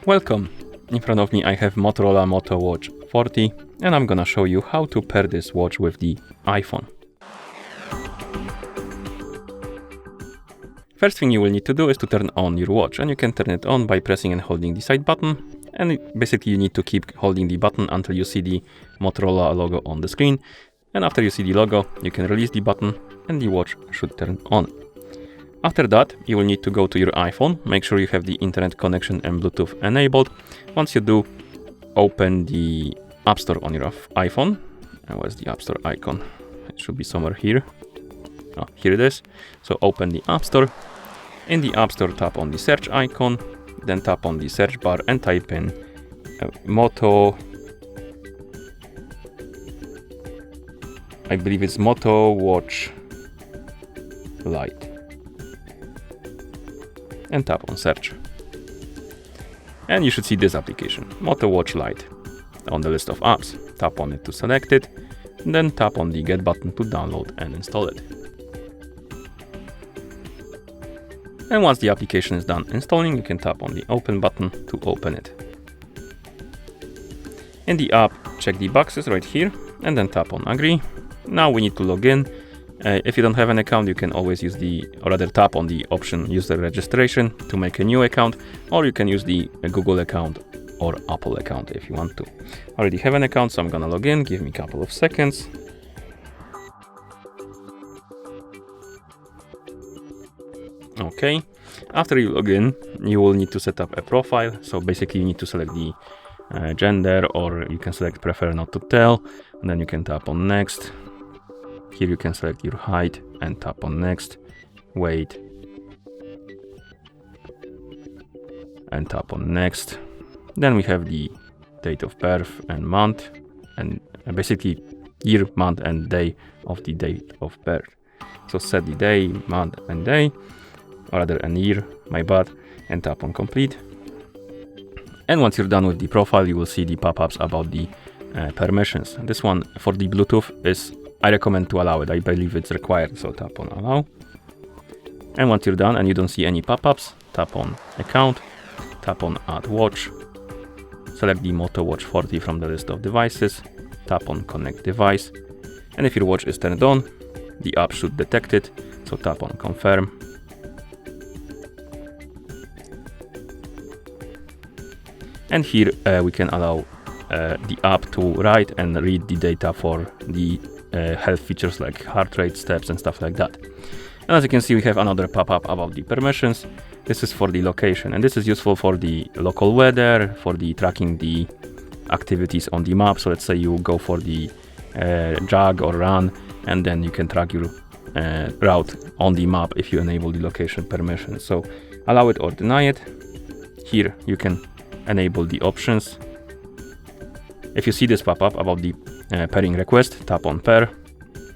Welcome! In front of me I have Motorola Moto Watch 40 and I'm gonna show you how to pair this watch with the iPhone. First thing you will need to do is to turn on your watch, and you can turn it on by pressing and holding the side button, and basically you need to keep holding the button until you see the Motorola logo on the screen, and after you see the logo you can release the button and the watch should turn on. After that, you will need to go to your iPhone, make sure you have the internet connection and Bluetooth enabled. Once you do, open the App Store on your iPhone. And where's the App Store icon? It should be somewhere here. Oh, here it is. So open the App Store. In the App Store, tap on the search icon, then tap on the search bar and type in Moto. I believe it's Moto Watch Lite. And tap on search. And you should see this application, Moto Watch Lite, on the list of apps. Tap on it to select it, then tap on the get button to download and install it. And once the application is done installing, you can tap on the open button to open it. In the app, check the boxes right here and then tap on agree. Now we need to log in. If you don't have an account, you can always use tap on the option user registration to make a new account, or you can use the Google account or Apple account if you want to. I already have an account, so I'm gonna log in. Give me a couple of seconds. Okay, after you log in, you will need to set up a profile. So basically you need to select the gender, or you can select prefer not to tell, and then you can tap on next. Here you can select your height and tap on next, weight, and tap on next. Then we have the date of birth and month, and basically year, month and day of the date of birth. So set the day, month and day, or rather a year, my bad, and tap on complete. And once you're done with the profile, you will see the pop-ups about the permissions. This one for the Bluetooth I recommend to allow it. I believe it's required, so tap on allow. And once you're done and you don't see any pop-ups, tap on account, tap on add watch, select the Moto Watch 40 from the list of devices, tap on connect device, and if your watch is turned on, the app should detect it, so tap on confirm. And here we can allow the app to write and read the data for the health features like heart rate, steps and stuff like that. And as you can see, we have another pop-up about the permissions. This is for the location, and this is useful for the local weather, for the tracking the activities on the map. So let's say you go for the jog or run, and then you can track your route on the map if you enable the location permission. So allow it or deny it. Here you can enable the options. If you see this pop-up about the pairing request, tap on pair.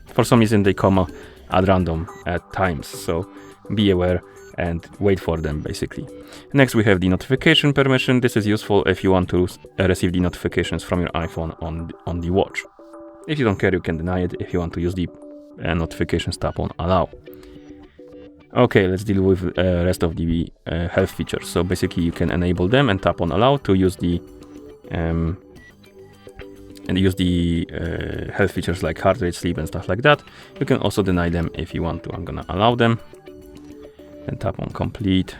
For some reason they come at random at times, so be aware and wait for them basically. Next we have the notification permission. This is useful if you want to receive the notifications from your iPhone on the watch. If you don't care, you can deny it. If you want to use the notifications, tap on allow. Okay, let's deal with rest of the health features. So basically you can enable them and tap on allow to use the health features like heart rate, sleep and stuff like that. You can also deny them if you want to. I'm gonna allow them and tap on complete.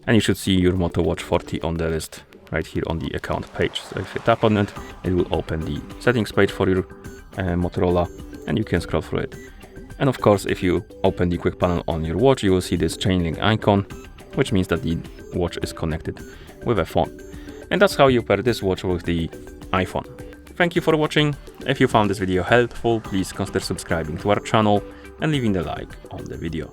And you should see your Moto Watch 40 on the list right here on the account page. So if you tap on it, it will open the settings page for your Motorola, and you can scroll through it. And of course, if you open the quick panel on your watch, you will see this chain link icon, which means that the watch is connected with a phone. And that's how you pair this watch with the iPhone. Thank you for watching. If you found this video helpful, please consider subscribing to our channel and leaving a like on the video.